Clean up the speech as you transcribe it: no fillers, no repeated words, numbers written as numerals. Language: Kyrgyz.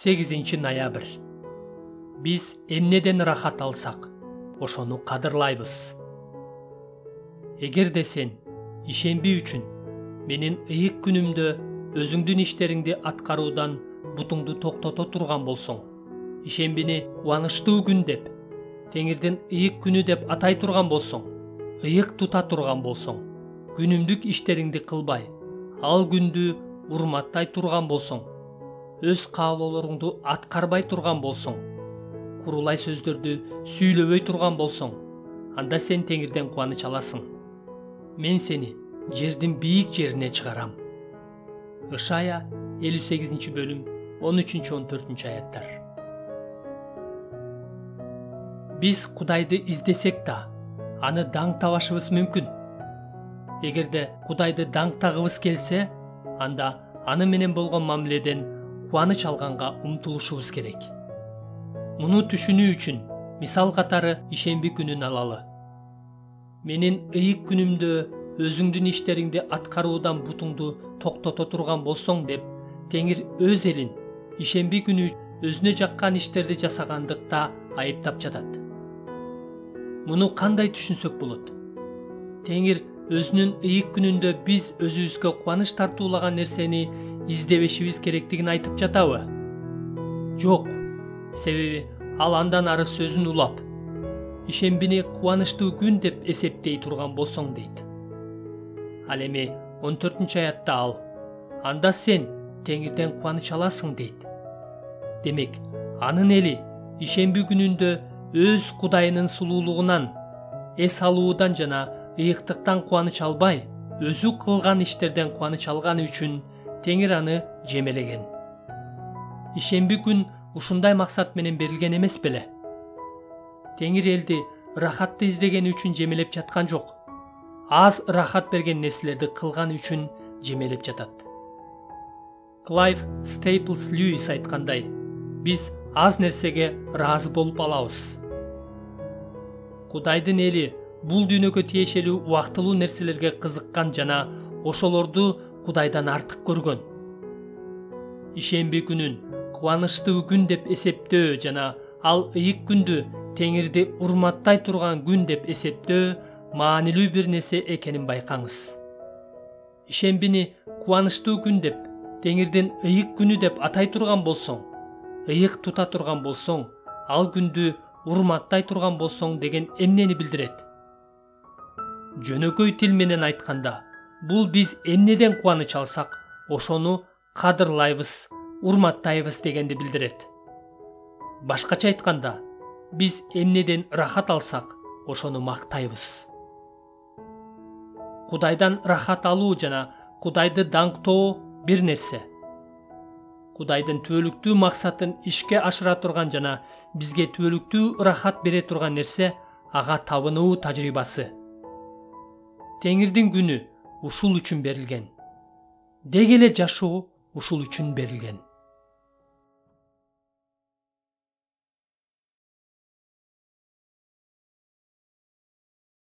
8 ноябрь. Биз эмнеден рахат алсак, ошону кадырлайбыз. Эгерде сен ишенби үчүн менин ыйык күнүмдө өзүңдүн иштериңди аткаруудан бутуңду токтото турган болсоң, ишембини кубанычтуу күн деп, Теңирдин ыйык күнү деп атай турган болсоң, ыйык тута турган болсоң, күнүмдүк иштериңди кылбай, ал күндү урматтай турган болсоң, өз каалоолоруңду аткарбай турган болсоң, курулай сөздөрдү сүйлөбөй турган болсоң, анда сен Теңирден кубаныч аласың. Мен сени жердин бийик жерине чыгарам. Ышая 58-бөлүм 13-14 аяттар. Биз Кудайды издесек да, аны даңктабашыбыз мүмкүн. Эгерде Кудайды даңктагыбыз келсе, анда аны менен болгон мамиледен кубаныч алганга умтулушубуз керек. Муну түшүнүү үчүн мисал катары ишемби күнүн алалы. Менин ыйык күнүмдө өзүңдүн иштериңди аткаруудан бутуңду токтото турган болсоң деп, Теңир өз элин ишемби күнү өзүнө жаккан иштерди жасагандыкта айыптап жатат. Муну кандай түшүнсөк болот? Теңир өзүнүн ыйык күнүндө биз өзүбүзгө кубаныч тартуулаган нерсени издебешибиз керектигин айтып жатабы? Жок. Себеби ал андан ары сөзүн улап, ишембини кубанычтуу күн деп эсептей турган болсоң дейт. Ал эми 14-аятта ал, анда сен Теңирден кубаныч аласың дейт. Демек, анын эли ишемби күнүндө өз Кудайынын сулуулугунан, эс алуудан жана ыйыктыктан кубаныч албай, өзү кылган иштерден кубаныч алганы үчүн Теңир аны жемелеген. Ишемби күн ушундай максат менен берилген эмес беле? Теңир элди рахатты издегени үчүн жемелеп жаткан жок. Аз рахат берген нерселерди кылган үчүн жемелеп жатат. Клайв Стейплс Льюис айткандай, биз аз нерсеге ыраазы болуп алабыз. Кудайдын эли бул дүйнөгө тиешелүү убактылуу нерселерге кызыккан жана ошолорду Кудайдан артык көргөн. Ишемби күнүн кубанычтуу күн деп эсептөө жана ал ыйык күндү Теңирди урматтай турган күн деп эсептөө маанилүү бир нерсе экенин байкаңыз. Ишембини кубанычтуу күн деп, Теңирдин ыйык күнү деп атай турган болсоң, ыйык тута турган болсоң, ал күндү урматтай турган болсоң деген эмнени билдирет? Жөнөкөй тил менен айтканда, бул биз эмнеден кубаныч алсак, ошону кадырлайбыз, урматтайбыз дегенди билдирет. Башкача айтканда, биз эмнеден рахат алсак, ошону мактайбыз. Кудайдан рахат алуу жана Кудайды даңктоо бир нерсе. Кудайдын түбөлүктүү максатын ишке ашыра турган жана бизге түбөлүктүү рахат бере турган нерсе ага табынуу тажрыйбасы. Теңирдин күнү ушул үчүн берилген. Деги эле жашоо ушул үчүн берилген.